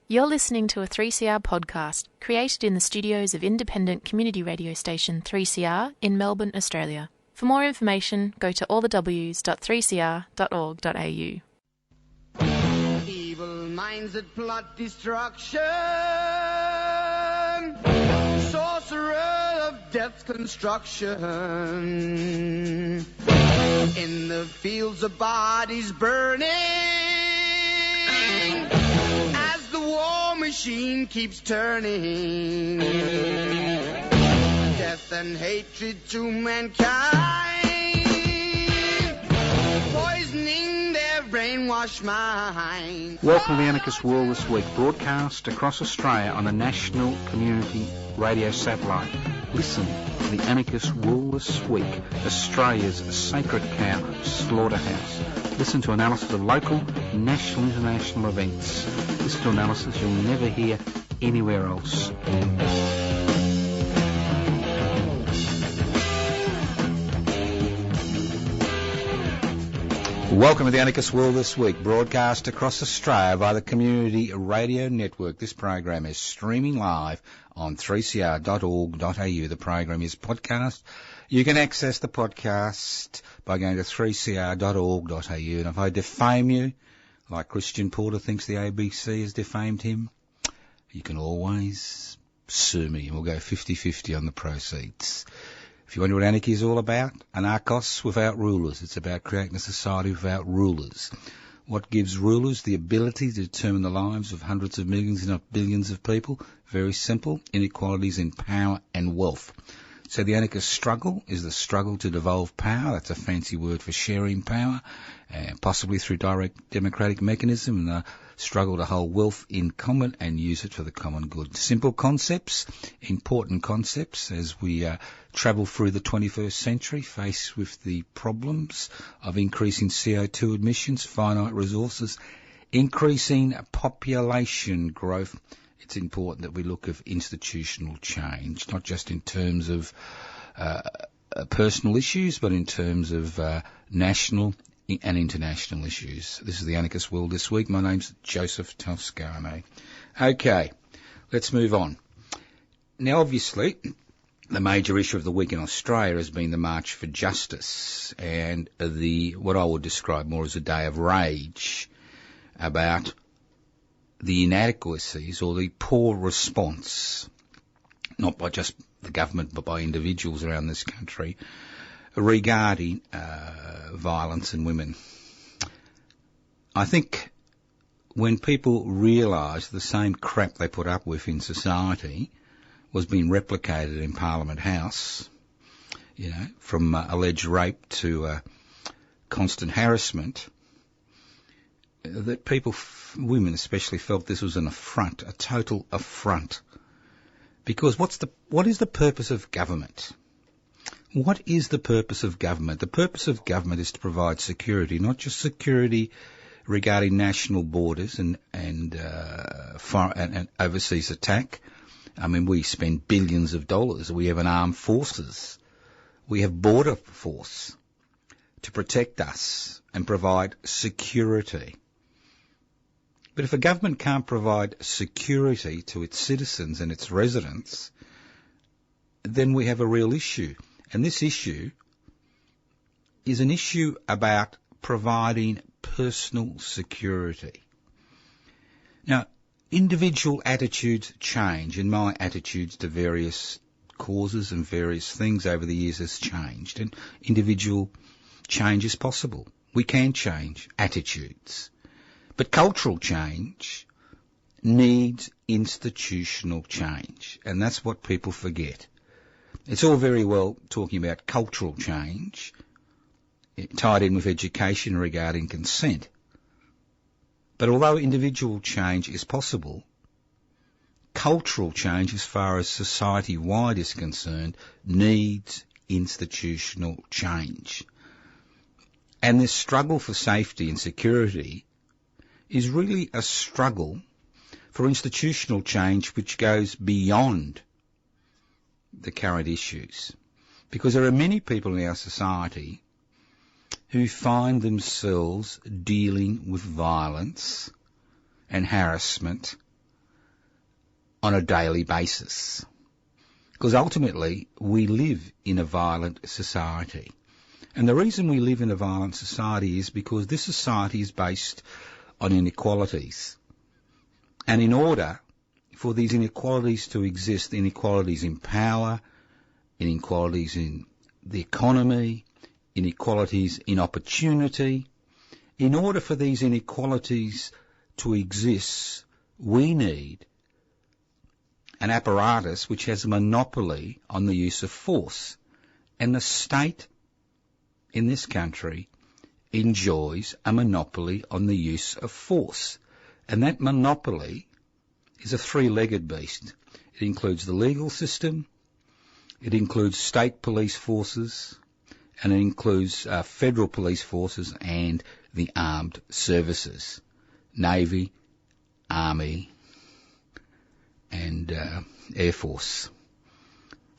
You're listening to a 3CR podcast created in the studios of independent community radio station 3CR in Melbourne, Australia. For more information, go to allthews.3cr.org.au. Evil minds that plot destruction, sorcerer of death's construction, in the fields of bodies burning, as the war machine keeps turning, death and hatred to mankind, poisoning their brainwashed mind. Welcome to the Anarchist World This Week, broadcast across Australia on a national community radio satellite. Listen to the Anarchist World This Week, Australia's sacred cow slaughterhouse. Listen to analysis of local, national, international events. Listen to analysis you'll never hear anywhere else. Welcome to the Anarchist World This Week, broadcast across Australia by the Community Radio Network. This program is streaming live on 3cr.org.au. The program is podcast. You can access the podcast by going to 3cr.org.au. And if I defame you, like Christian Porter thinks the ABC has defamed him, you can always sue me and we'll go 50-50 on the proceeds. If you wonder what anarchy is all about, anarchos without rulers. It's about creating a society without rulers. What gives rulers the ability to determine the lives of hundreds of millions, if not billions of people? Very simple. Inequalities in power and wealth. So the anarchist struggle is the struggle to devolve power. That's a fancy word for sharing power, possibly through direct democratic mechanism, and the struggle to hold wealth in common and use it for the common good. Simple concepts, important concepts as we travel through the 21st century, faced with the problems of increasing CO2 emissions, finite resources, increasing population growth. It's important that we look at institutional change, not just in terms of personal issues, but in terms of national and international issues. This is the Anarchist World This Week. My name's Joseph Toscano. Okay, let's move on. Now, obviously, the major issue of the week in Australia has been the March for Justice and what I would describe more as a day of rage about the inadequacies or the poor response, not by just the government but by individuals around this country, regarding violence in women. I think when people realise the same crap they put up with in society was being replicated in Parliament House, you know, from alleged rape to constant harassment, that people, women especially, felt this was an affront, a total affront. Because what is the purpose of government? What is the purpose of government? The purpose of government is to provide security, not just security regarding national borders and overseas attack. I mean, we spend billions of dollars. We have an armed forces. We have border force to protect us and provide security. But if a government can't provide security to its citizens and its residents, then we have a real issue. And this issue is an issue about providing personal security. Now, individual attitudes change, and my attitudes to various causes and various things over the years has changed, and individual change is possible. We can change attitudes. But cultural change needs institutional change, and that's what people forget. It's all very well talking about cultural change, tied in with education regarding consent. But although individual change is possible, cultural change as far as society-wide is concerned needs institutional change. And this struggle for safety and security is really a struggle for institutional change which goes beyond the current issues. Because there are many people in our society who find themselves dealing with violence and harassment on a daily basis. Because ultimately, we live in a violent society. And the reason we live in a violent society is because this society is based on inequalities. And in order for these inequalities to exist, inequalities in power, inequalities in the economy, inequalities in opportunity, in order for these inequalities to exist, we need an apparatus which has a monopoly on the use of force. And the state in this country enjoys a monopoly on the use of force. And that monopoly is a three-legged beast. It includes the legal system, it includes state police forces, and it includes federal police forces and the armed services, Navy, Army, and Air Force.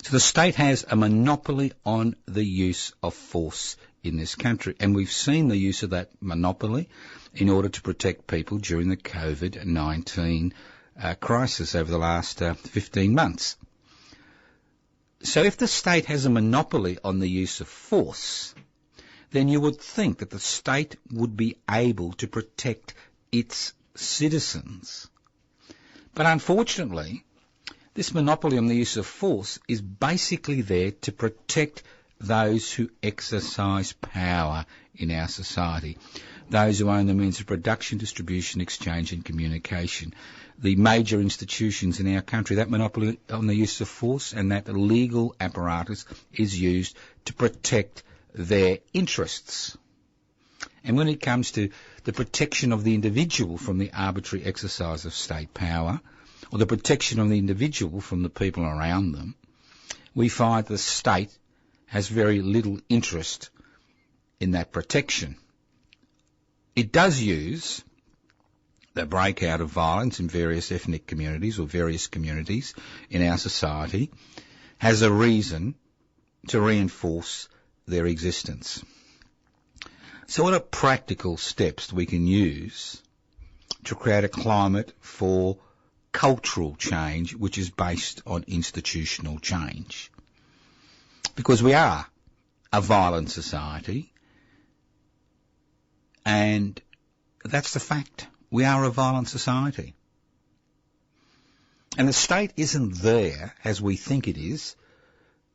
So the state has a monopoly on the use of force in this country, and we've seen the use of that monopoly in order to protect people during the COVID-19 crisis over the last 15 months. So if the state has a monopoly on the use of force, then you would think that the state would be able to protect its citizens. But unfortunately, this monopoly on the use of force is basically there to protect those who exercise power in our society, those who own the means of production, distribution, exchange and communication. The major institutions in our country, that monopoly on the use of force and that legal apparatus is used to protect their interests. And when it comes to the protection of the individual from the arbitrary exercise of state power, or the protection of the individual from the people around them, we find the state has very little interest in that protection. It does use the breakout of violence in various ethnic communities or various communities in our society as a reason to reinforce their existence. So what are practical steps we can use to create a climate for cultural change which is based on institutional change? Because we are a violent society, and that's the fact. We are a violent society. And the state isn't there, as we think it is,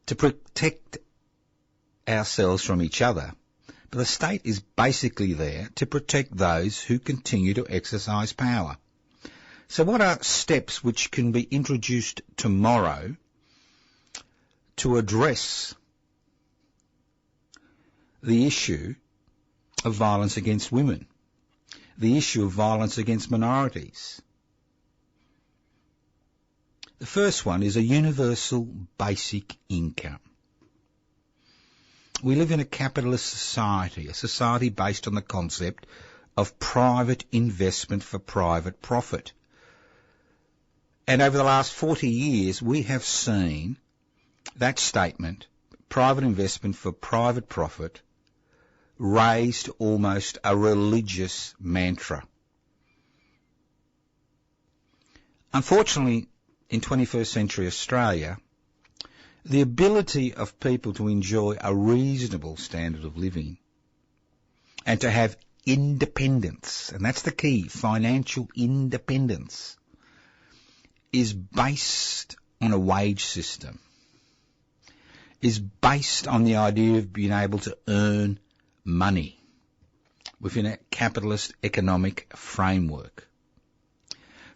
to protect ourselves from each other. But the state is basically there to protect those who continue to exercise power. So what are steps which can be introduced tomorrow to address the issue of violence against women, the issue of violence against minorities? The first one is a universal basic income. We live in a capitalist society, a society based on the concept of private investment for private profit. And over the last 40 years, we have seen that statement, private investment for private profit, raised almost a religious mantra. Unfortunately, in 21st century Australia, the ability of people to enjoy a reasonable standard of living and to have independence, and that's the key, financial independence, is based on a wage system, is based on the idea of being able to earn money within a capitalist economic framework.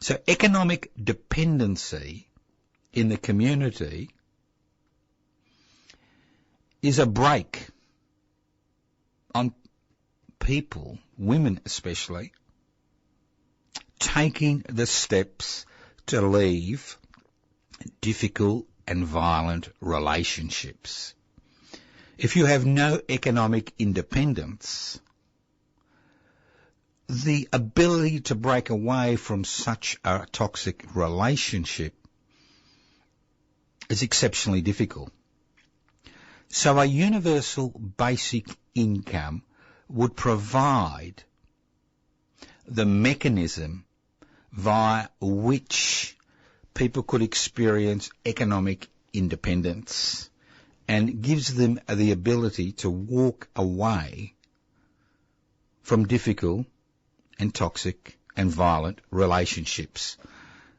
So economic dependency in the community is a brake on people, women especially, taking the steps to leave difficult and violent relationships. If you have no economic independence, the ability to break away from such a toxic relationship is exceptionally difficult. So a universal basic income would provide the mechanism via which people could experience economic independence and gives them the ability to walk away from difficult and toxic and violent relationships.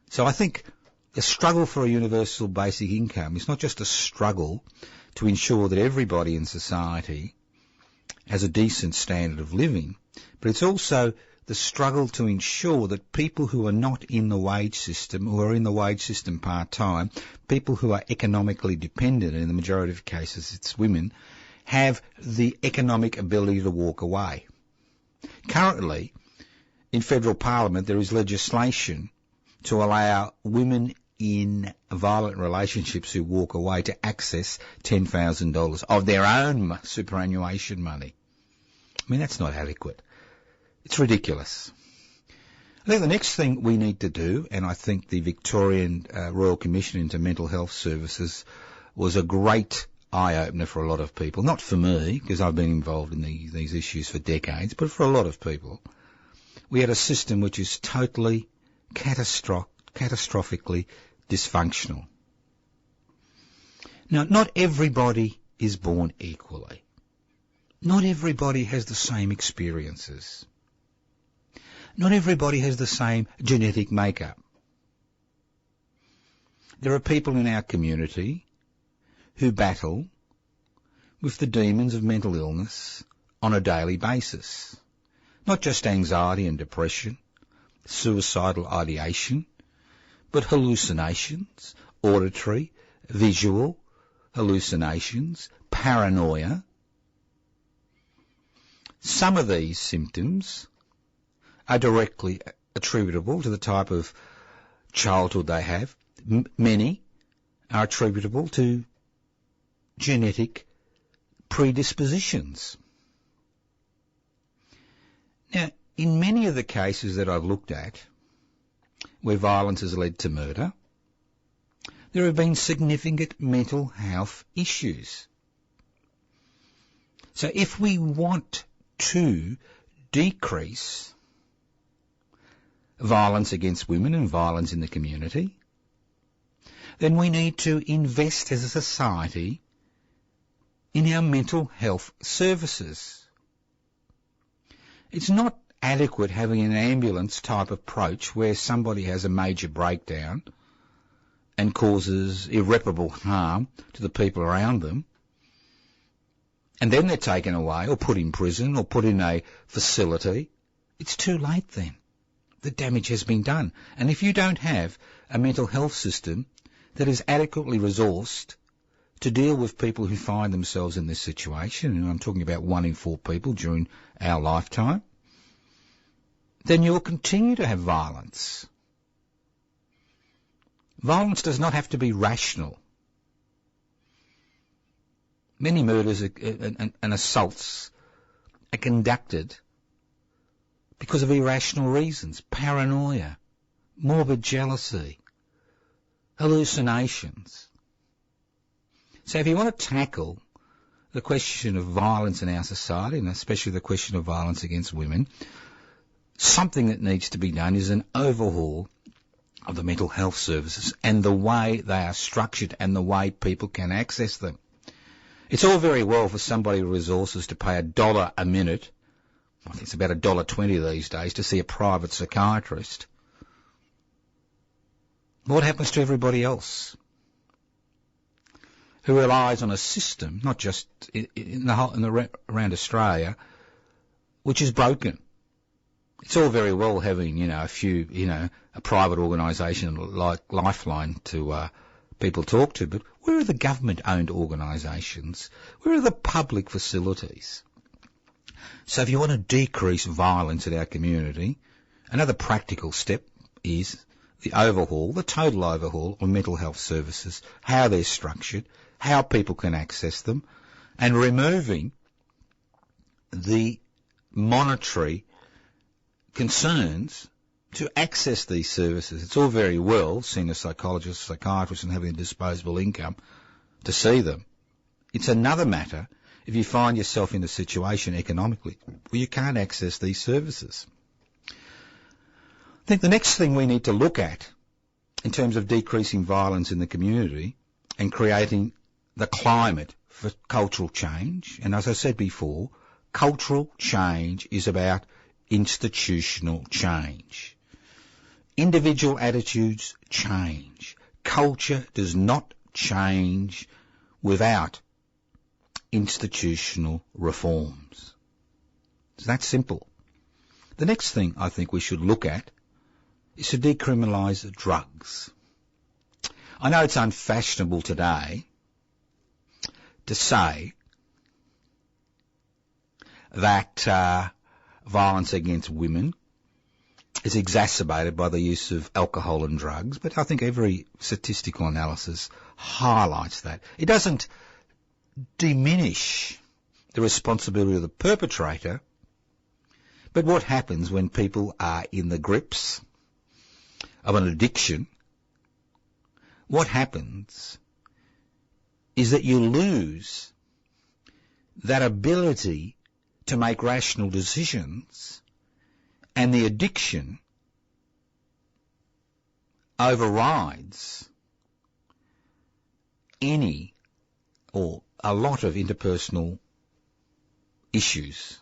So I think the struggle for a universal basic income is not just a struggle to ensure that everybody in society has a decent standard of living, but it's also the struggle to ensure that people who are not in the wage system, who are in the wage system part-time, people who are economically dependent, and in the majority of cases it's women, have the economic ability to walk away. Currently, in federal parliament, there is legislation to allow women in violent relationships who walk away to access $10,000 of their own superannuation money. I mean, that's not adequate. It's ridiculous. I think the next thing we need to do, and I think the Victorian Royal Commission into Mental Health Services was a great eye-opener for a lot of people. Not for me, because I've been involved in these issues for decades, but for a lot of people. We had a system which is totally catastrophically dysfunctional. Now, not everybody is born equally. Not everybody has the same experiences. Not everybody has the same genetic makeup. There are people in our community who battle with the demons of mental illness on a daily basis. Not just anxiety and depression, suicidal ideation, but hallucinations, auditory, visual hallucinations, paranoia. Some of these symptoms are directly attributable to the type of childhood they have. Many are attributable to genetic predispositions. Now, in many of the cases that I've looked at, where violence has led to murder, there have been significant mental health issues. So if we want to decrease violence against women and violence in the community, then we need to invest as a society in our mental health services. It's not adequate having an ambulance type approach where somebody has a major breakdown and causes irreparable harm to the people around them, and then they're taken away or put in prison or put in a facility. It's too late then. The damage has been done. And if you don't have a mental health system that is adequately resourced to deal with people who find themselves in this situation, and I'm talking about 1 in 4 people during our lifetime, then you'll continue to have violence. Violence does not have to be rational. Many murders and assaults are conducted because of irrational reasons, paranoia, morbid jealousy, hallucinations. So if you want to tackle the question of violence in our society, and especially the question of violence against women, something that needs to be done is an overhaul of the mental health services and the way they are structured and the way people can access them. It's all very well for somebody with resources to pay $1 a minute, I think it's about $1.20 these days, to see a private psychiatrist. What happens to everybody else who relies on a system, not just around Australia, which is broken? It's all very well having, a private organisation like Lifeline to people talk to, but where are the government-owned organisations? Where are the public facilities? So if you want to decrease violence in our community, another practical step is the total overhaul of mental health services, how they're structured, how people can access them, and removing the monetary concerns to access these services. It's all very well seeing a psychologist, psychiatrist and having a disposable income to see them. It's another matter if you find yourself in a situation economically where you can't access these services. I think the next thing we need to look at in terms of decreasing violence in the community and creating the climate for cultural change. And as I said before, cultural change is about institutional change. Individual attitudes change. Culture does not change without institutional reforms. It's that simple. The next thing I think we should look at is to decriminalise drugs. I know it's unfashionable today to say that violence against women is exacerbated by the use of alcohol and drugs, but I think every statistical analysis highlights that. It doesn't diminish the responsibility of the perpetrator, but what happens when people are in the grips of an addiction, what happens is that you lose that ability to make rational decisions, and the addiction overrides any or a lot of interpersonal issues.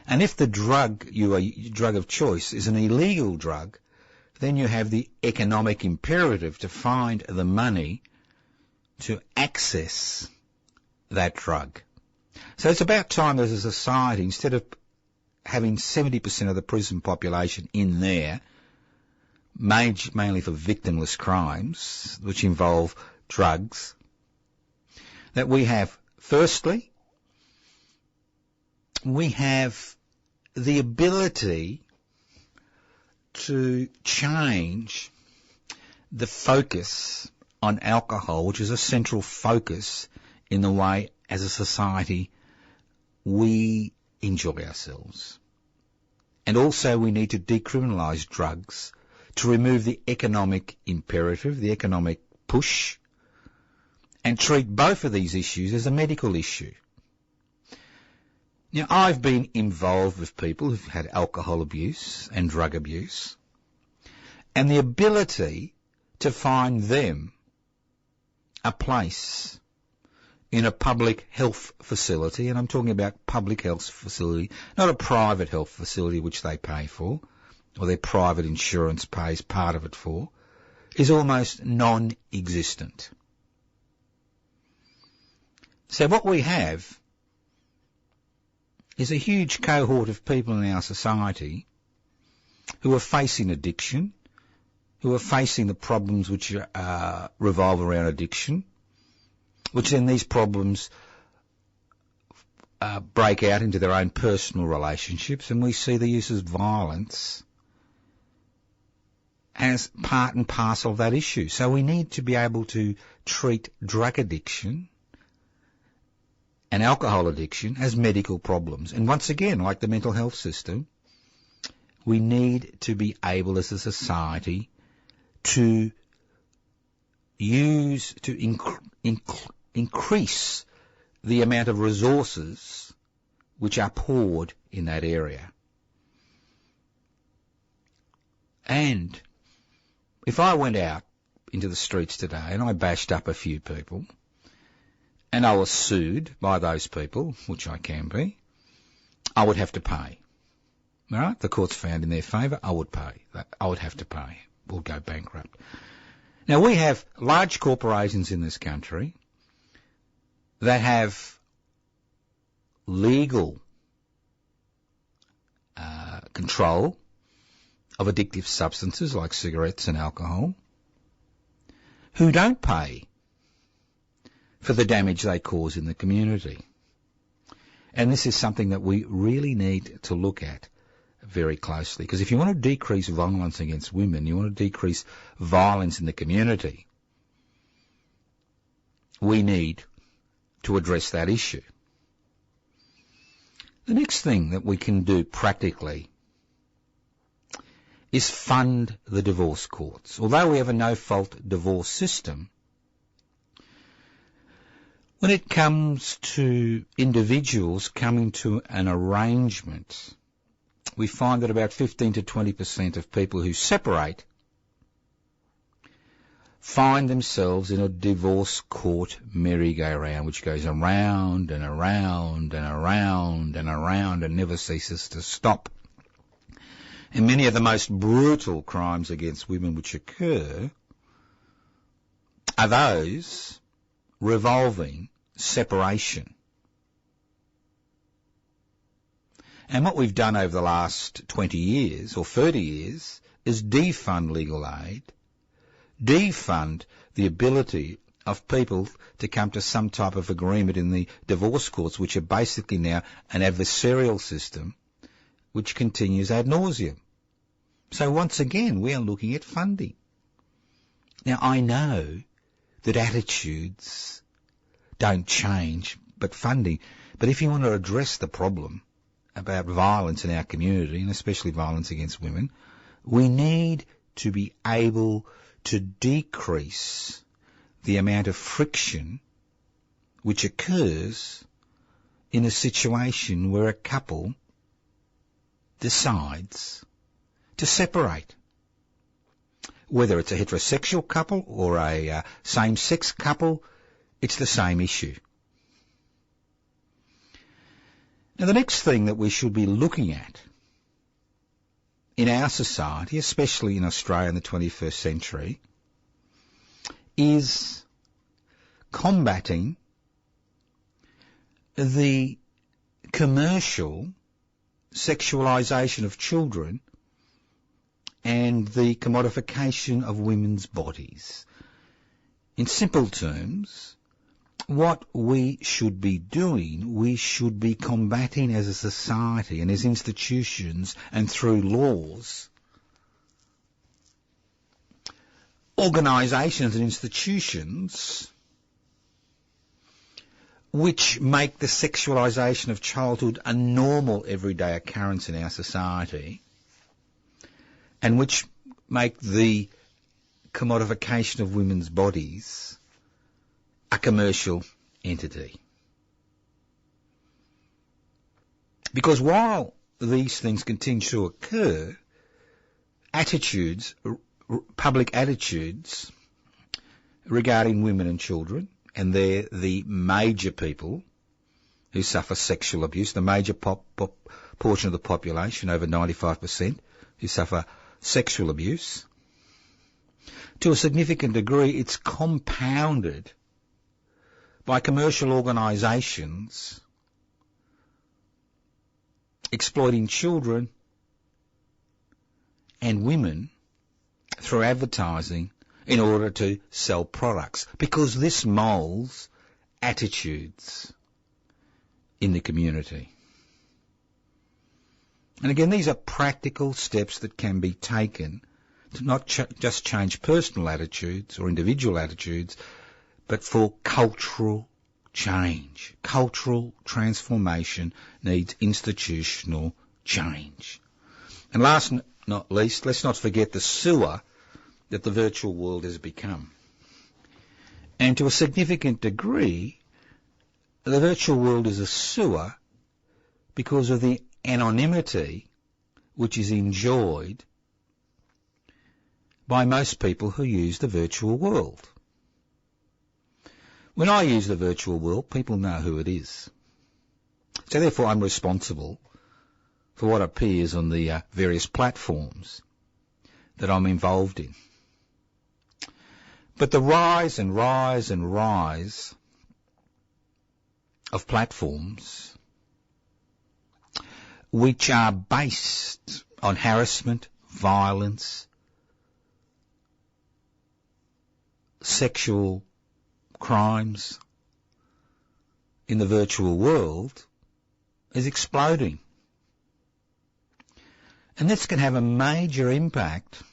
And if the drug, your drug of choice, is an illegal drug, then you have the economic imperative to find the money to access that drug. So it's about time as a society, instead of having 70% of the prison population in there, mainly for victimless crimes, which involve drugs, that we have, firstly, we have the ability to change the focus on alcohol, which is a central focus in the way, as a society, we enjoy ourselves. And also we need to decriminalise drugs to remove the economic imperative, the economic push, and treat both of these issues as a medical issue. Now, I've been involved with people who've had alcohol abuse and drug abuse, and the ability to find them a place in a public health facility, and I'm talking about public health facility, not a private health facility which they pay for, or their private insurance pays part of it for, is almost non-existent. So what we have is a huge cohort of people in our society who are facing addiction, who are facing the problems which revolve around addiction, which then these problems break out into their own personal relationships, and we see the use of violence as part and parcel of that issue. So we need to be able to treat drug addiction and alcohol addiction as medical problems. And once again, like the mental health system, we need to be able as a society to increase the amount of resources which are poured in that area. And if I went out into the streets today and I bashed up a few people, and I was sued by those people, which I can be, I would have to pay. All right? The court's found in their favour, I would pay. I would have to pay. We'll go bankrupt. Now, we have large corporations in this country that have legal control of addictive substances like cigarettes and alcohol, who don't pay for the damage they cause in the community. And this is something that we really need to look at very closely, because if you want to decrease violence against women, you want to decrease violence in the community, we need to address that issue. The next thing that we can do practically is fund the divorce courts. Although we have a no-fault divorce system, when it comes to individuals coming to an arrangement, we find that about 15 to 20% of people who separate find themselves in a divorce court merry-go-round which goes around and around and around and around and never ceases to stop. And many of the most brutal crimes against women which occur are those revolving separation. And what we've done over the last 20 years or 30 years is defund legal aid, defund the ability of people to come to some type of agreement in the divorce courts, which are basically now an adversarial system which continues ad nauseum. So once again, we are looking at funding. Now, I know that attitudes don't change, but funding. But if you want to address the problem about violence in our community, and especially violence against women, we need to be able to decrease the amount of friction which occurs in a situation where a couple decides to separate. Whether it's a heterosexual couple or a same-sex couple, it's the same issue. Now, the next thing that we should be looking at in our society, especially in Australia in the 21st century, is combating the commercial sexualisation of children and the commodification of women's bodies. In simple terms, what we should be doing, we should be combating as a society and as institutions and through laws, organisations and institutions which make the sexualisation of childhood a normal everyday occurrence in our society, and which make the commodification of women's bodies a commercial entity. Because while these things continue to occur, attitudes, public attitudes regarding women and children, and they're the major people who suffer sexual abuse, the major portion of the population, over 95%, who suffer sexual abuse. To a significant degree, it's compounded by commercial organisations exploiting children and women through advertising in order to sell products, because this moulds attitudes in the community. And again, these are practical steps that can be taken to not just change personal attitudes or individual attitudes, but for cultural change. Cultural transformation needs institutional change. And last but not least, let's not forget the sewer that the virtual world has become. And to a significant degree, the virtual world is a sewer because of the anonymity which is enjoyed by most people who use the virtual world. When I use the virtual world, people know who it is. So therefore I'm responsible for what appears on the various platforms that I'm involved in. But the rise and rise and rise of platforms which are based on harassment, violence, sexual crimes in the virtual world is exploding. And this can have a major impact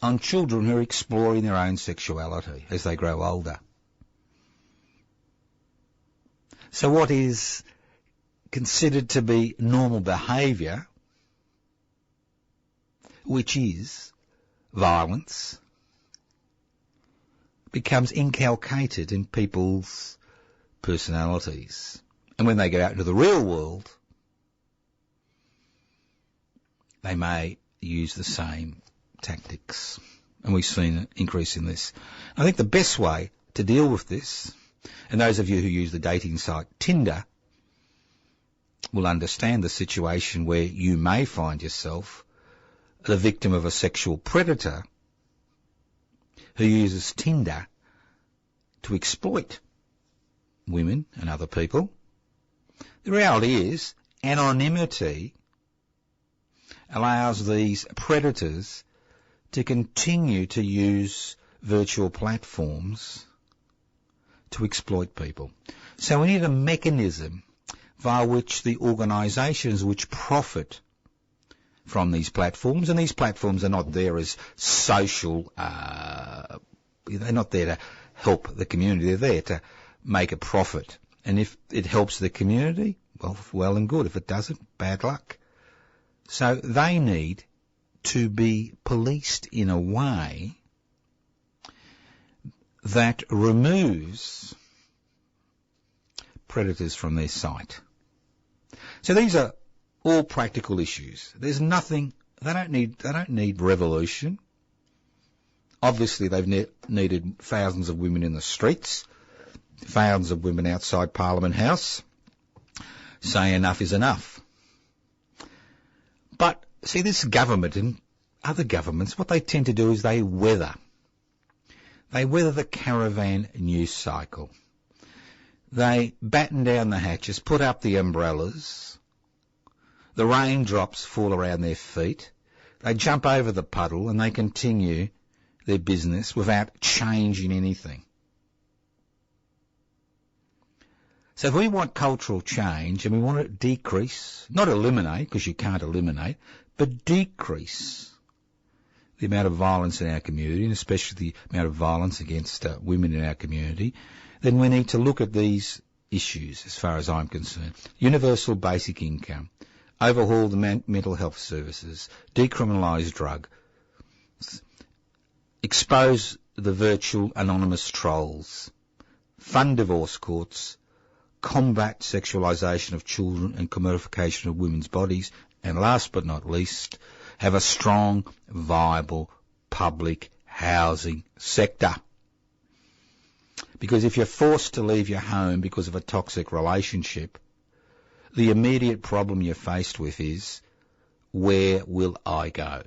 on children who are exploring their own sexuality as they grow older. So what is considered to be normal behaviour, which is violence, becomes inculcated in people's personalities. And when they go out into the real world, they may use the same tactics. And we've seen an increase in this. I think the best way to deal with this, and those of you who use the dating site Tinder will understand the situation where you may find yourself the victim of a sexual predator who uses Tinder to exploit women and other people. The reality is anonymity allows these predators to continue to use virtual platforms to exploit people. So we need a mechanism via which the organisations which profit from these platforms, and these platforms are not there as social, they're not there to help the community, they're there to make a profit. And if it helps the community, well and good. If it doesn't, bad luck. So they need to be policed in a way that removes predators from their site. So these are all practical issues. There's nothing, they don't need revolution. Obviously they've needed thousands of women in the streets, thousands of women outside Parliament House saying enough is enough. But see, this government and other governments, what they tend to do is they weather the caravan news cycle. They batten down the hatches, put up the umbrellas, the raindrops fall around their feet, they jump over the puddle and they continue their business without changing anything. So if we want cultural change and we want to decrease, not eliminate, because you can't eliminate, but decrease the amount of violence in our community, and especially the amount of violence against women in our community, then we need to look at these issues as far as I'm concerned. Universal basic income, overhaul the mental health services, decriminalise drug, expose the virtual anonymous trolls, fund divorce courts, combat sexualisation of children and commodification of women's bodies, and last but not least, have a strong, viable public housing sector. Because if you're forced to leave your home because of a toxic relationship, the immediate problem you're faced with is, where will I go?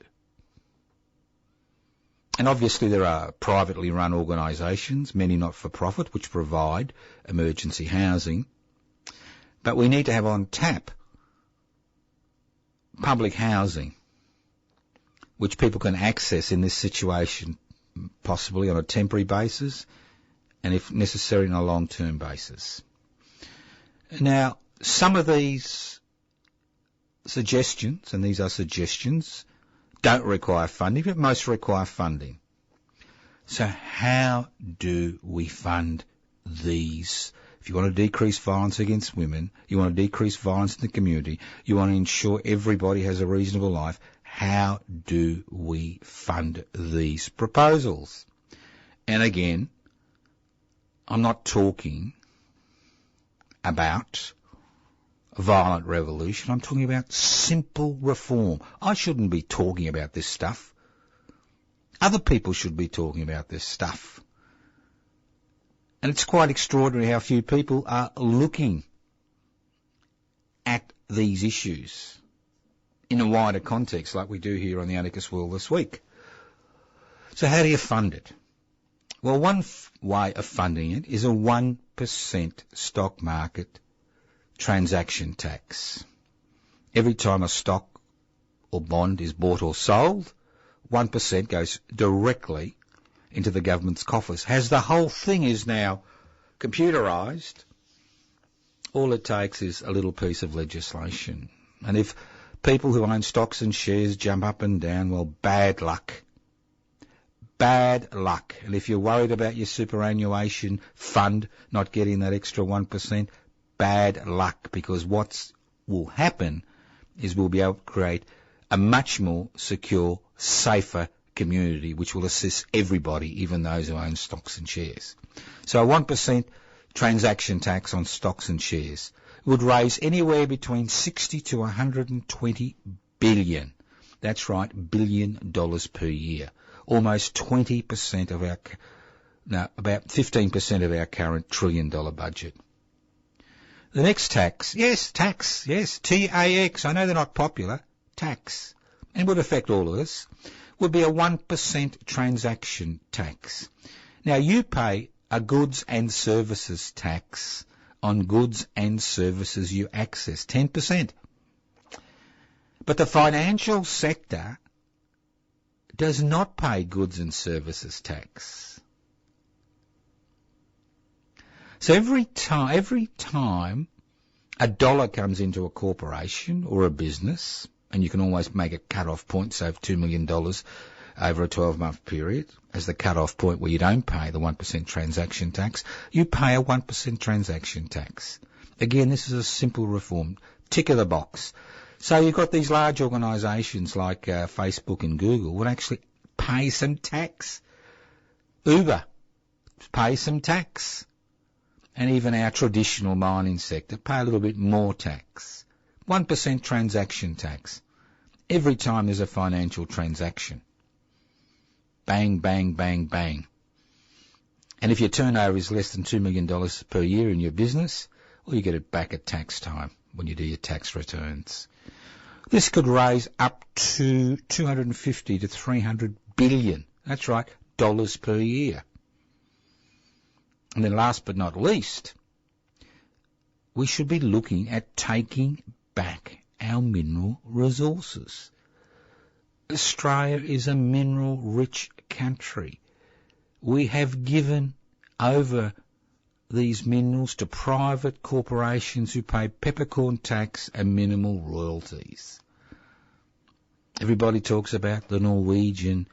And obviously there are privately run organisations, many not-for-profit, which provide emergency housing. But we need to have on tap public housing, which people can access in this situation, possibly on a temporary basis, and if necessary on a long-term basis. Now, some of these suggestions, and these are suggestions, don't require funding, but most require funding. So how do we fund these? If you want to decrease violence against women, you want to decrease violence in the community, you want to ensure everybody has a reasonable life, how do we fund these proposals? And again, I'm not talking about a violent revolution. I'm talking about simple reform. I shouldn't be talking about this stuff. Other people should be talking about this stuff. And it's quite extraordinary how few people are looking at these issues in a wider context like we do here on the Anarchist World this week. So how do you fund it? Well, one way of funding it is a 1% stock market transaction tax. Every time a stock or bond is bought or sold, 1% goes directly into the government's coffers. As the whole thing is now computerised, all it takes is a little piece of legislation. And if people who own stocks and shares jump up and down, well, bad luck. Bad luck. And if you're worried about your superannuation fund not getting that extra 1%, bad luck, because what will happen is we'll be able to create a much more secure, safer community which will assist everybody, even those who own stocks and shares. So a 1% transaction tax on stocks and shares would raise anywhere between 60 to 120 billion. That's right, $1 billion per year. Almost 20% of about 15% of our current $1 trillion budget. The next tax, yes, T-A-X, I know they're not popular, tax, and would affect all of us, would be a 1% transaction tax. Now, you pay a goods and services tax on goods and services you access, 10%. But the financial sector does not pay goods and services tax. So every time a dollar comes into a corporation or a business, and you can always make a cut-off point, say $2 million over a 12-month period, as the cut-off point where you don't pay the 1% transaction tax, you pay a 1% transaction tax. Again, this is a simple reform. Tick of the box. So you've got these large organisations like Facebook and Google would actually pay some tax. Uber pay some tax. And even our traditional mining sector pay a little bit more tax. 1% transaction tax. Every time there's a financial transaction. Bang, bang, bang, bang. And if your turnover is less than $2 million per year in your business, well, you get it back at tax time when you do your tax returns. This could raise up to 250 to 300 billion. That's right, dollars per year. And then last but not least, we should be looking at taking back our mineral resources. Australia is a mineral-rich country. We have given over these minerals to private corporations who pay peppercorn tax and minimal royalties. Everybody talks about the Norwegian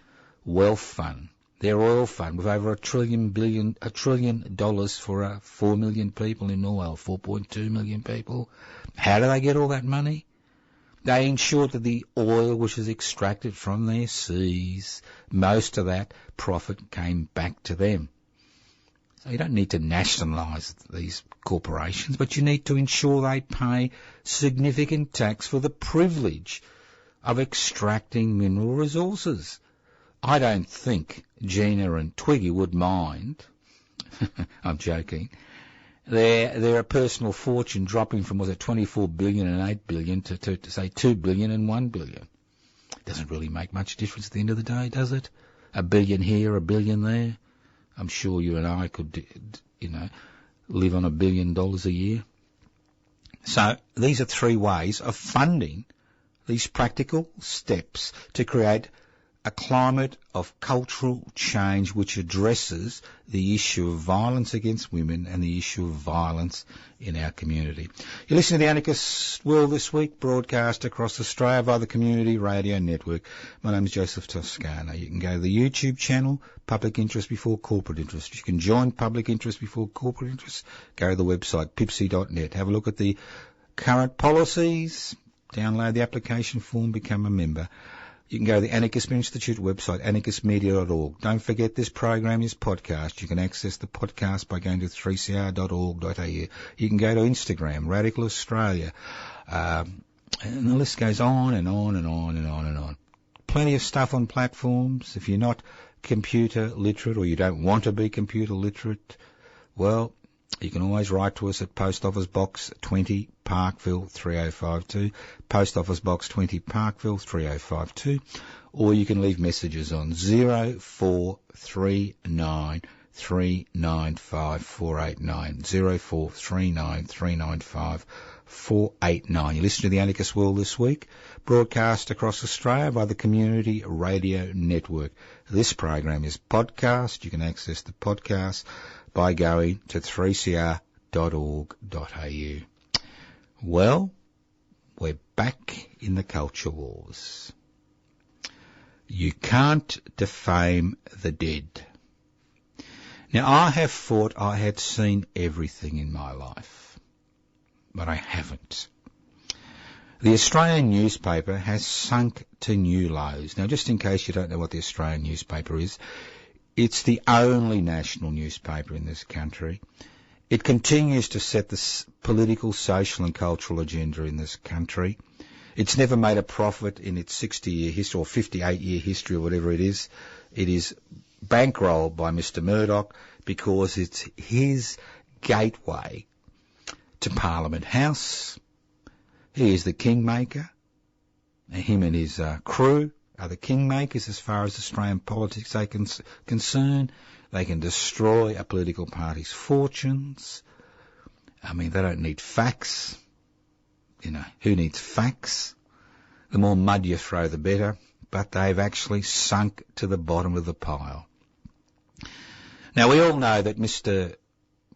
wealth fund, their oil fund, with over $1 trillion for 4 million people in Nawal, 4.2 million people. How do they get all that money? They ensure that the oil which is extracted from their seas, most of that profit came back to them. So you don't need to nationalise these corporations, but you need to ensure they pay significant tax for the privilege of extracting mineral resources. I don't think Gina and Twiggy would mind, I'm joking, their personal fortune dropping from, was it 24 billion and 8 billion to say 2 billion and 1 billion. It doesn't really make much difference at the end of the day, does it? $1 billion here, $1 billion there. I'm sure you and I could, live on $1 billion a year. So these are three ways of funding these practical steps to create a climate of cultural change which addresses the issue of violence against women and the issue of violence in our community. You're listening to The Anarchist World this week, broadcast across Australia via the Community Radio Network. My name is Joseph Toscano. You can go to the YouTube channel, Public Interest Before Corporate Interest. You can join Public Interest Before Corporate Interest. Go to the website, pipsy.net. Have a look at the current policies, download the application form, become a member. You can go to the Anarchist Institute website, anarchistmedia.org. Don't forget this program is podcast. You can access the podcast by going to 3cr.org.au. You can go to Instagram, Radical Australia. And the list goes on and on and on and on and on. Plenty of stuff on platforms. If you're not computer literate or you don't want to be computer literate, well, you can always write to us at Post Office Box 20, Parkville 3052, Post Office Box 20, Parkville 3052, or you can leave messages on 0439 395 489, 0439 395 489. You listen to The Anarchist World this week, broadcast across Australia by the Community Radio Network. This program is podcast. You can access the podcast by going to 3cr.org.au. Well, we're back in the culture wars. You can't defame the dead. Now, I have thought I had seen everything in my life, but I haven't. The Australian newspaper has sunk to new lows. Now, just in case you don't know what the Australian newspaper is, it's the only national newspaper in this country. It continues to set the political, social and cultural agenda in this country. It's never made a profit in its 60-year history or 58-year history or whatever it is. It is bankrolled by Mr. Murdoch because it's his gateway to Parliament House. He is the kingmaker. Him and his crew are the kingmakers as far as Australian politics are concerned. They can destroy a political party's fortunes. I mean, they don't need facts. You know, who needs facts? The more mud you throw, the better. But they've actually sunk to the bottom of the pile. Now, we all know that Mr.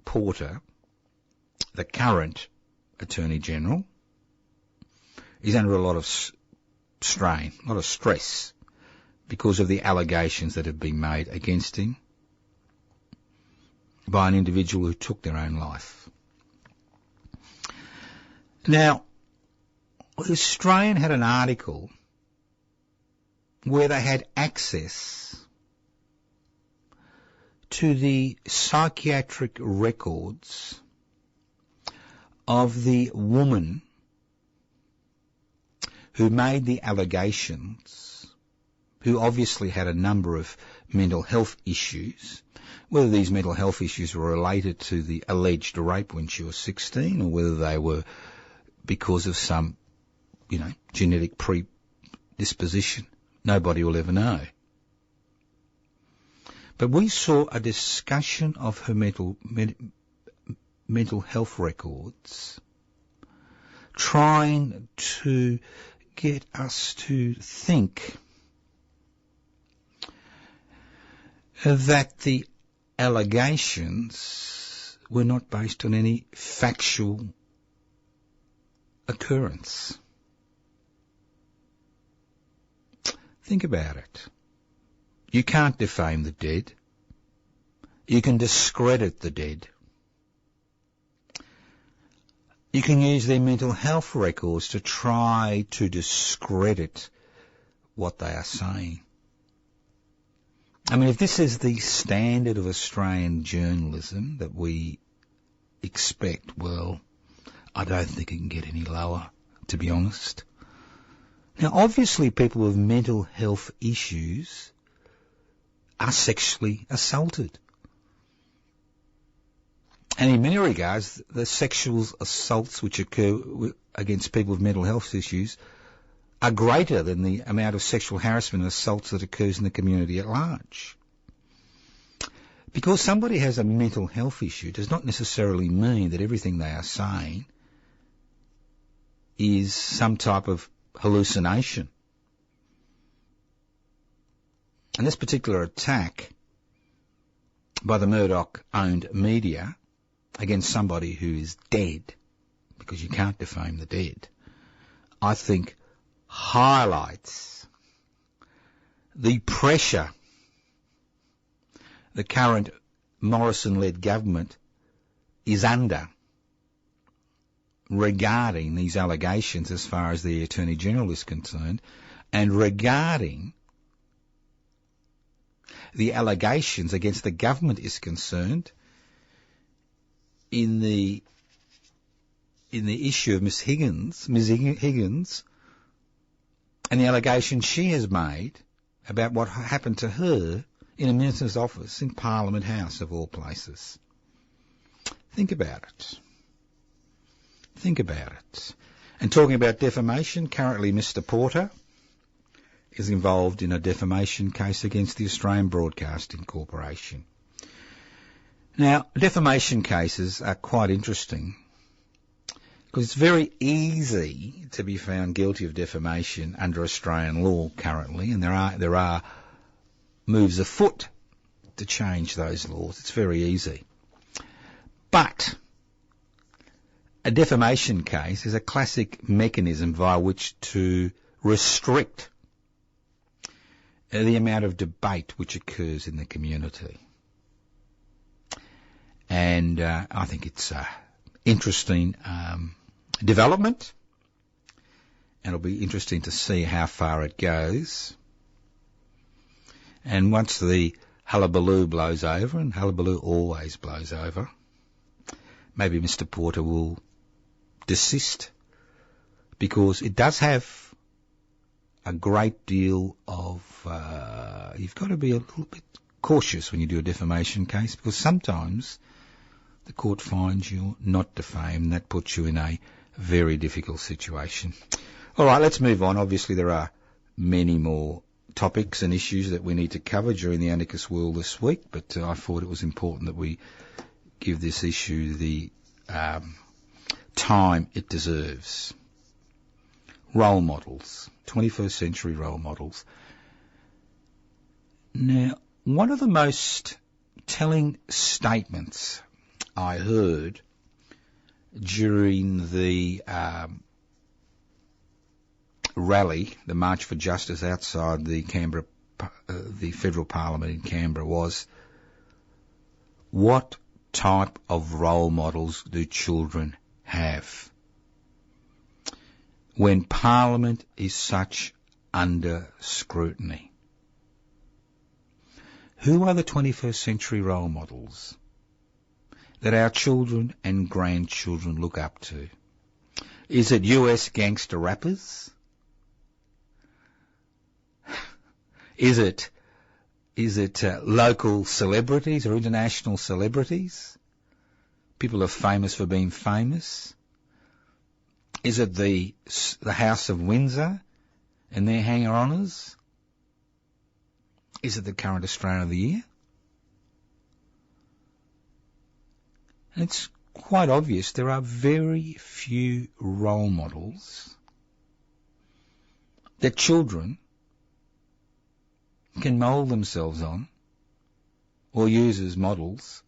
Porter, the current Attorney General, is under a lot of strain, a lot of stress, because of the allegations that have been made against him by an individual who took their own life. Now, the Australian had an article where they had access to the psychiatric records of the woman who made the allegations, who obviously had a number of mental health issues, whether these mental health issues were related to the alleged rape when she was 16 or whether they were because of some, genetic predisposition. Nobody will ever know. But we saw a discussion of her mental health records, trying to get us to think that the allegations were not based on any factual occurrence. Think about it. You can't defame the dead. You can discredit the dead. You can use their mental health records to try to discredit what they are saying. I mean, if this is the standard of Australian journalism that we expect, well, I don't think it can get any lower, to be honest. Now, obviously, people with mental health issues are sexually assaulted. And in many regards, the sexual assaults which occur against people with mental health issues are greater than the amount of sexual harassment and assaults that occurs in the community at large. Because somebody has a mental health issue does not necessarily mean that everything they are saying is some type of hallucination. And this particular attack by the Murdoch-owned media against somebody who is dead, because you can't defame the dead, I think highlights the pressure the current Morrison-led government is under regarding these allegations as far as the Attorney General is concerned, and regarding the allegations against the government is concerned in the issue of Ms. Higgins, and the allegations she has made about what happened to her in a minister's office in Parliament House, of all places. Think about it. Think about it. And talking about defamation, currently Mr. Porter is involved in a defamation case against the Australian Broadcasting Corporation. Now, defamation cases are quite interesting because it's very easy to be found guilty of defamation under Australian law currently, and there are moves afoot to change those laws. It's very easy. But a defamation case is a classic mechanism via which to restrict the amount of debate which occurs in the community. And I think it's an interesting development, and it'll be interesting to see how far it goes. And once the hullabaloo blows over, and hullabaloo always blows over, maybe Mr. Porter will desist because it does have a great deal of, you've got to be a little bit cautious when you do a defamation case, because sometimes the court finds you not defamed, and that puts you in a very difficult situation. All right, let's move on. Obviously, there are many more topics and issues that we need to cover during the anarchist world this week, but I thought it was important that we give this issue the time it deserves. Role models, 21st century role models. Now, one of the most telling statements I heard during the rally, the March for Justice outside the Canberra, the Federal Parliament in Canberra, was, what type of role models do children have when Parliament is such under scrutiny? Who are the 21st century role models that our children and grandchildren look up to? Is it US gangster rappers? Is it local celebrities or international celebrities? People are famous for being famous. Is it the House of Windsor and their hanger-oners? Is it the current Australian of the Year? And it's quite obvious there are very few role models that children can mould themselves on or use as models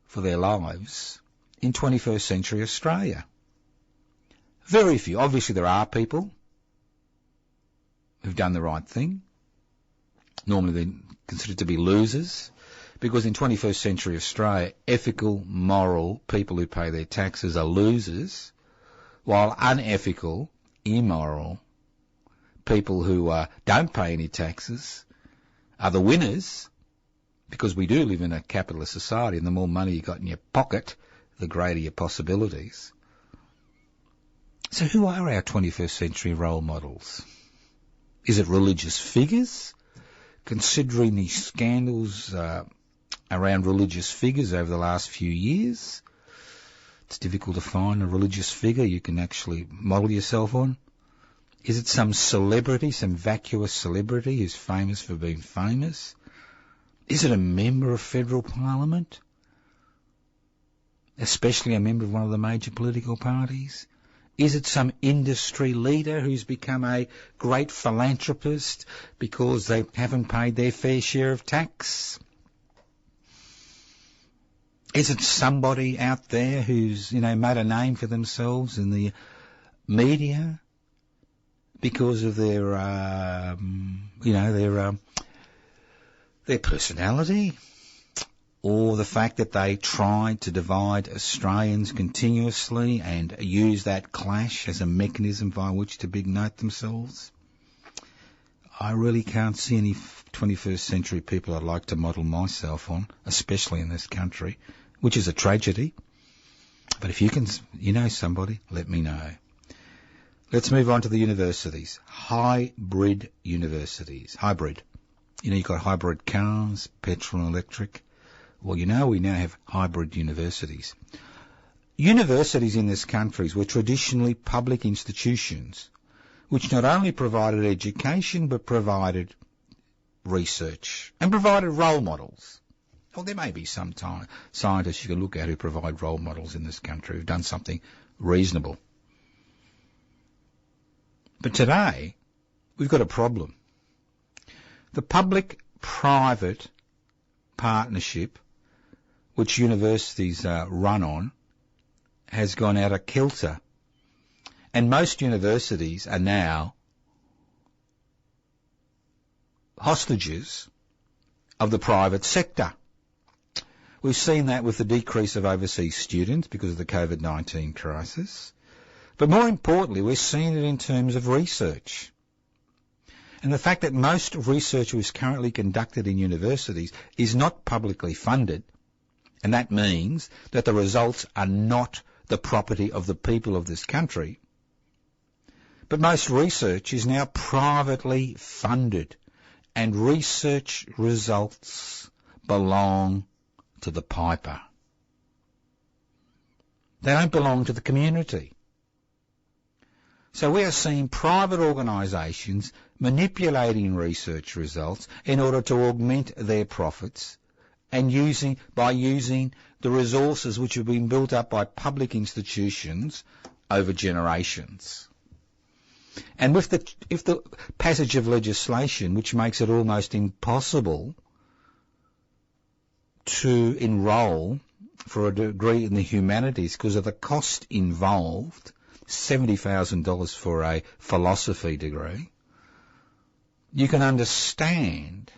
for their lives in 21st century Australia. Very few. Obviously there are people who've done the right thing. Normally they're considered to be losers, because in 21st century Australia, ethical, moral people who pay their taxes are losers, while unethical, immoral people who don't pay any taxes are the winners, because we do live in a capitalist society, and the more money you got in your pocket, the greater your possibilities. So who are our 21st century role models? Is it religious figures? Considering the scandals around religious figures over the last few years, it's difficult to find a religious figure you can actually model yourself on. Is it some celebrity, some vacuous celebrity who's famous for being famous? Is it a member of federal parliament? Especially a member of one of the major political parties? Is it some industry leader who's become a great philanthropist because they haven't paid their fair share of tax? Is it somebody out there who's, made a name for themselves in the media because of their personality, or the fact that they tried to divide Australians continuously and use that clash as a mechanism by which to big note themselves? I really can't see any 21st century people I'd like to model myself on, especially in this country, which is a tragedy. But if you can, somebody, let me know. Let's move on to the universities. Hybrid universities. Hybrid. You've got hybrid cars, petrol and electric. Well, we now have hybrid universities. Universities in this country were traditionally public institutions, which not only provided education, but provided research and provided role models. Well, there may be some scientists you can look at who provide role models in this country who've done something reasonable. But today, we've got a problem. The public-private partnership, which universities run on, has gone out of kilter. And most universities are now hostages of the private sector. We've seen that with the decrease of overseas students because of the COVID-19 crisis. But more importantly, we're seeing it in terms of research. And the fact that most research which is currently conducted in universities is not publicly funded, and that means that the results are not the property of the people of this country, But most research is now privately funded, and research results belong to the piper. They don't belong to the community. So we are seeing private organisations manipulating research results in order to augment their profits and using the resources which have been built up by public institutions over generations. And if the passage of legislation which makes it almost impossible to enrol for a degree in the humanities because of the cost involved, $70,000 for a philosophy degree, you can understand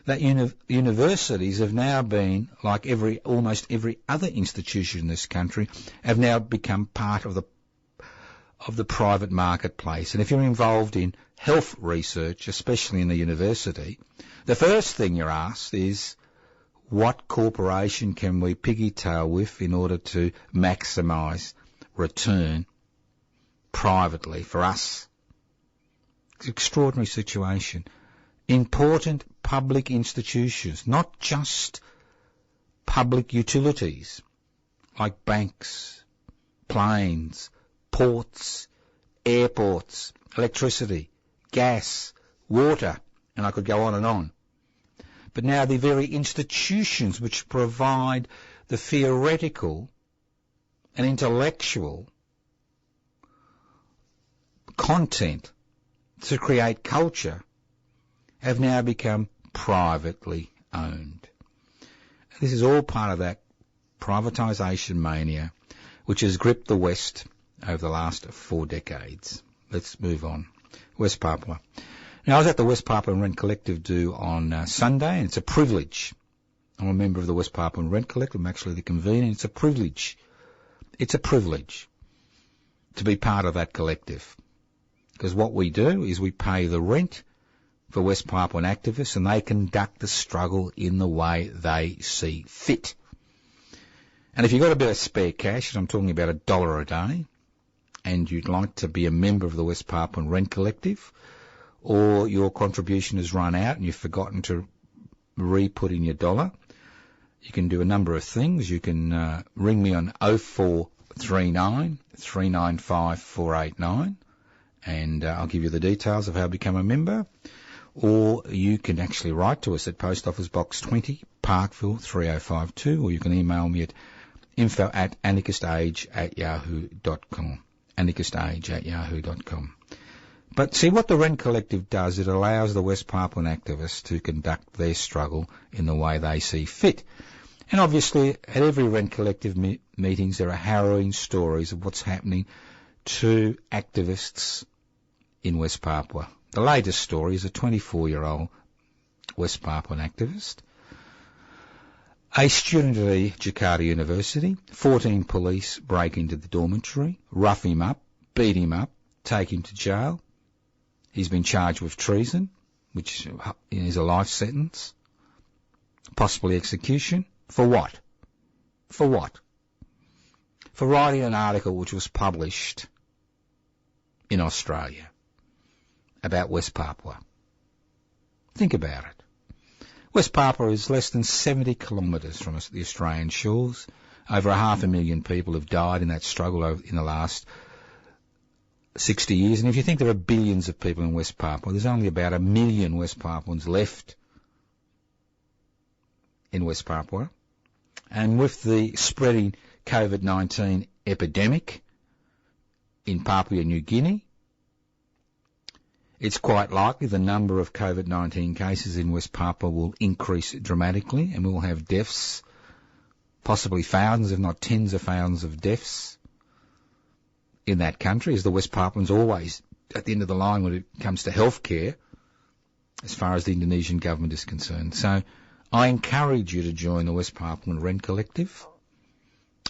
that universities have now been, like almost every other institution in this country, have now become part of the private marketplace. And if you're involved in health research, especially in the university, the first thing you're asked is, what corporation can we piggy-tail with in order to maximise return privately for us? It's an extraordinary situation. Important public institutions, not just public utilities like banks, planes, ports, airports, electricity, gas, water, and I could go on and on. But now the very institutions which provide the theoretical and intellectual content to create culture have now become privately owned. This is all part of that privatisation mania which has gripped the West over the last 4 decades. Let's move on. West Papua. Now, I was at the West Papuan Rent Collective do on Sunday, and it's a privilege. I'm a member of the West Papuan Rent Collective. I'm actually the convener. It's a privilege. It's a privilege to be part of that collective. Because what we do is we pay the rent for West Papuan activists, and they conduct the struggle in the way they see fit. And if you've got a bit of spare cash, and I'm talking about $1 a day, and you'd like to be a member of the West Papuan Rent Collective, or your contribution has run out and you've forgotten to re-put in your dollar, you can do a number of things. You can ring me on 0439 395 489, and I'll give you the details of how to become a member. Or you can actually write to us at Post Office Box 20, Parkville 3052, or you can email me at info@anarchistage@yahoo.com. anarchistage@yahoo.com. But see, what the Rent Collective does, it allows the West Papuan activists to conduct their struggle in the way they see fit. And obviously, at every Rent Collective meetings, there are harrowing stories of what's happening to activists in West Papua. The latest story is a 24-year-old West Papuan activist, a student at the Jakarta University. 14 police break into the dormitory, rough him up, beat him up, take him to jail. He's been charged with treason, which is a life sentence, possibly execution. For what? For what? For writing an article which was published in Australia about West Papua. Think about it. West Papua is less than 70 kilometres from the Australian shores. Over 500,000 people have died in that struggle in the last 60 years. And if you think there are billions of people in West Papua, there's only about 1 million West Papuans left in West Papua. And with the spreading COVID-19 epidemic in Papua New Guinea, it's quite likely the number of COVID-19 cases in West Papua will increase dramatically, and we'll have deaths, possibly thousands, if not tens of thousands of deaths in that country, as the West Papuans always at the end of the line when it comes to health care, as far as the Indonesian government is concerned. So I encourage you to join the West Papuan Rent Collective.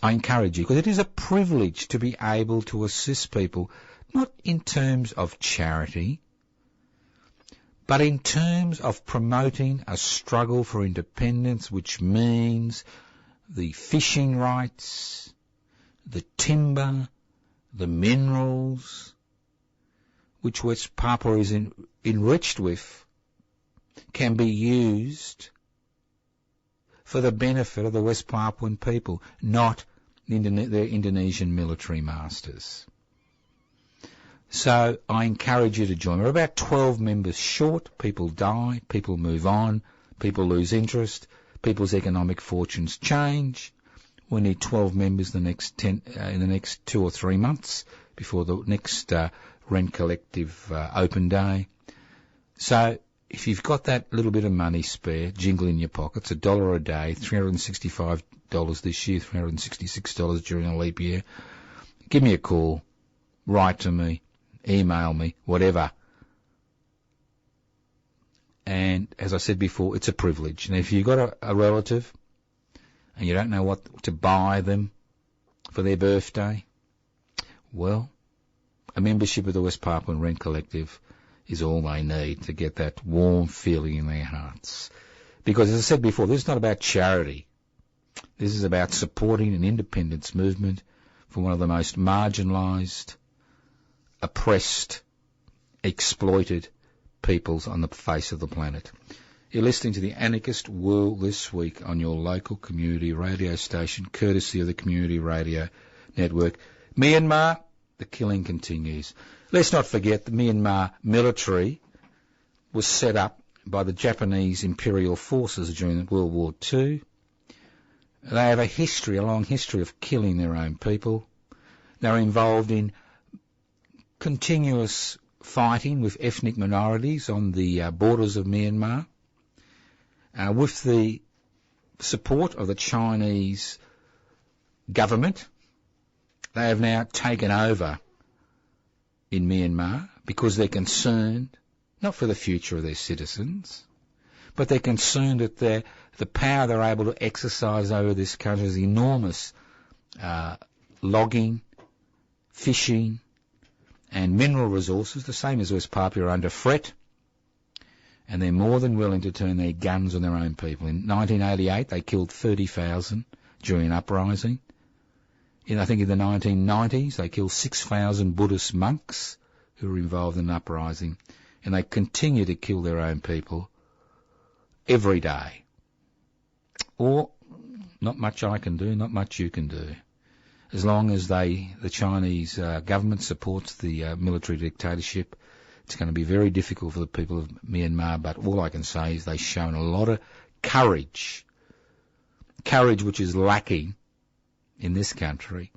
I encourage you, because it is a privilege to be able to assist people, not in terms of charity, but in terms of promoting a struggle for independence, which means the fishing rights, the timber, the minerals which West Papua is enriched with can be used for the benefit of the West Papuan people, not their Indonesian military masters. So I encourage you to join. We're about 12 members short. People die, people move on, people lose interest, people's economic fortunes change. We need 12 members in the next 2 or 3 months before the next Rent Collective open day. So if you've got that little bit of money spare, jingle in your pockets, $1 a day, $365 this year, $366 during a leap year, give me a call, write to me, email me, whatever. And as I said before, it's a privilege. And if you've got a relative and you don't know what to buy them for their birthday, well, a membership of the West Papuan Rent Collective is all they need to get that warm feeling in their hearts. Because, as I said before, this is not about charity. This is about supporting an independence movement for one of the most marginalised, oppressed, exploited peoples on the face of the planet. You're listening to the Anarchist World This Week on your local community radio station, courtesy of the Community Radio Network. Myanmar, the killing continues. Let's not forget the Myanmar military was set up by the Japanese imperial forces during World War II. They have a long history of killing their own people. They're involved in continuous fighting with ethnic minorities on the borders of Myanmar. With the support of the Chinese government, they have now taken over in Myanmar because they're concerned, not for the future of their citizens, but they're concerned that the power they're able to exercise over this country is enormous. Logging, fishing, and mineral resources, the same as West Papua, are under threat, and they're more than willing to turn their guns on their own people. In 1988, they killed 30,000 during an uprising. I think in the 1990s, they killed 6,000 Buddhist monks who were involved in an uprising, and they continue to kill their own people every day. Or, not much I can do, not much you can do. As long as the Chinese government supports the military dictatorship, it's going to be very difficult for the people of Myanmar, but all I can say is they've shown a lot of courage which is lacking in this country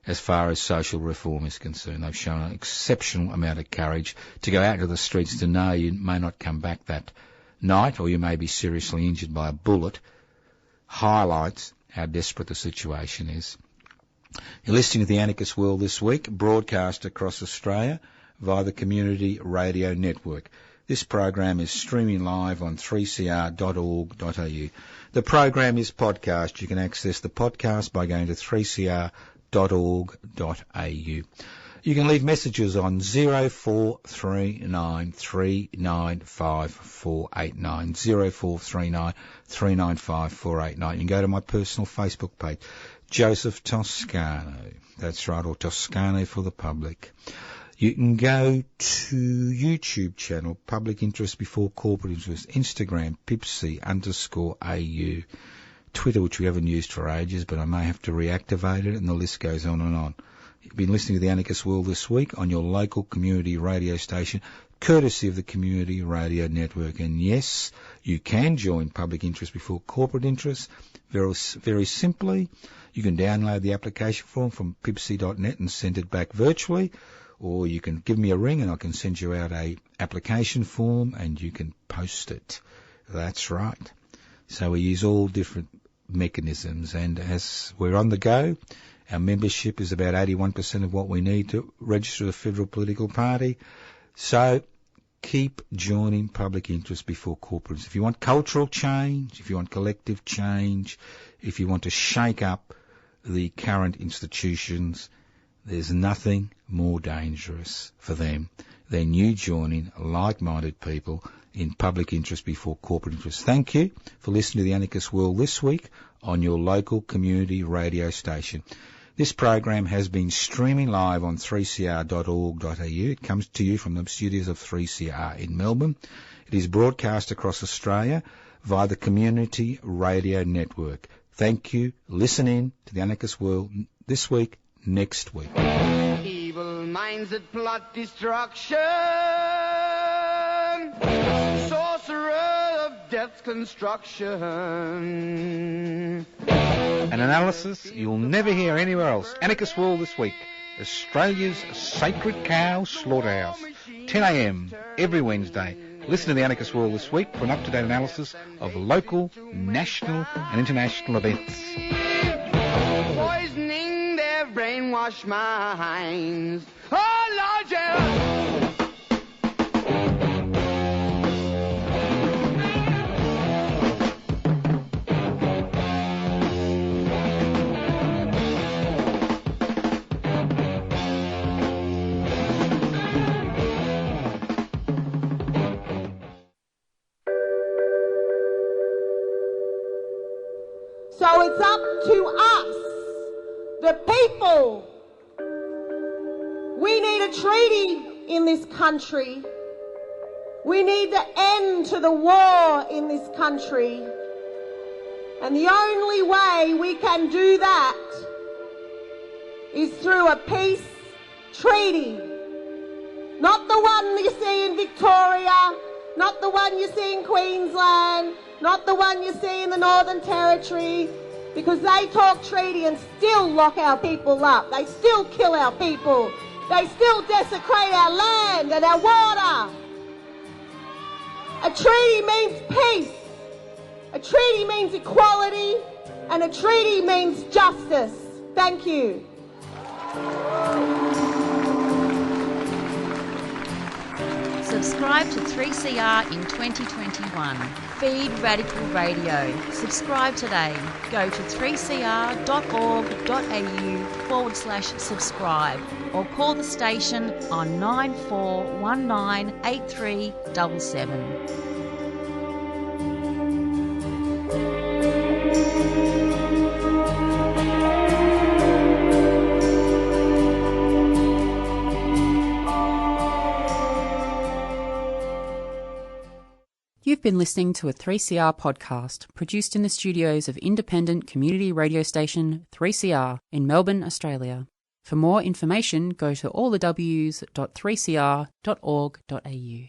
as far as social reform is concerned. They've shown an exceptional amount of courage to go out into the streets to know you may not come back that night, or you may be seriously injured by a bullet, highlights how desperate the situation is. You're listening to the Anarchist World This Week, broadcast across Australia via the Community Radio Network. This program is streaming live on 3cr.org.au. The program is podcast. You can access the podcast by going to 3cr.org.au. You can leave messages on 0439 395 489, 0439 395 489. You can go to my personal Facebook page, Joseph Toscano. That's right, or Toscano for the public. You can go to YouTube channel, Public Interest Before Corporate Interest, Instagram, Pipsy_AU, Twitter, which we haven't used for ages, but I may have to reactivate it, and the list goes on and on. You've been listening to the Anarchist World This Week on your local community radio station, courtesy of the Community Radio Network. And yes, you can join Public Interest Before Corporate Interest very simply. You can download the application form from pipsy.net and send it back virtually, or you can give me a ring and I can send you out a application form and you can post it. That's right. So we use all different mechanisms, and as we're on the go, our membership is about 81% of what we need to register the federal political party. So keep joining Public Interest Before Corporate. If you want cultural change, if you want collective change, if you want to shake up the current institutions, there's nothing more dangerous for them than you joining like-minded people in Public Interest Before Corporate Interest. Thank you for listening to the Anarchist World This Week on your local community radio station. This program has been streaming live on 3cr.org.au. It comes to you from the studios of 3CR in Melbourne. It is broadcast across Australia via the Community Radio Network. Thank you. Listen in to the Anarchist World this week, next week. Evil minds that plot destruction, sorcerer of death's construction. An analysis you'll never hear anywhere else. Anarchist World this week, Australia's sacred cow slaughterhouse, 10 a.m. every Wednesday. Listen to the Anarchist World this week for an up-to-date analysis of local, national and international events. Poisoning their brainwashed minds. Oh, Lord, yeah. So it's up to us, the people. We need a treaty in this country. We need the end to the war in this country. And the only way we can do that is through a peace treaty. Not the one you see in Victoria, not the one you see in Queensland, not the one you see in the Northern Territory, because they talk treaty and still lock our people up. They still kill our people. They still desecrate our land and our water. A treaty means peace. A treaty means equality. And a treaty means justice. Thank you. Subscribe to 3CR in 2021. Feed Radical Radio. Subscribe today. Go to 3cr.org.au/subscribe or call the station on 94198377. You've been listening to a 3CR podcast produced in the studios of independent community radio station 3CR in Melbourne, Australia. For more information, go to allthews.3cr.org.au.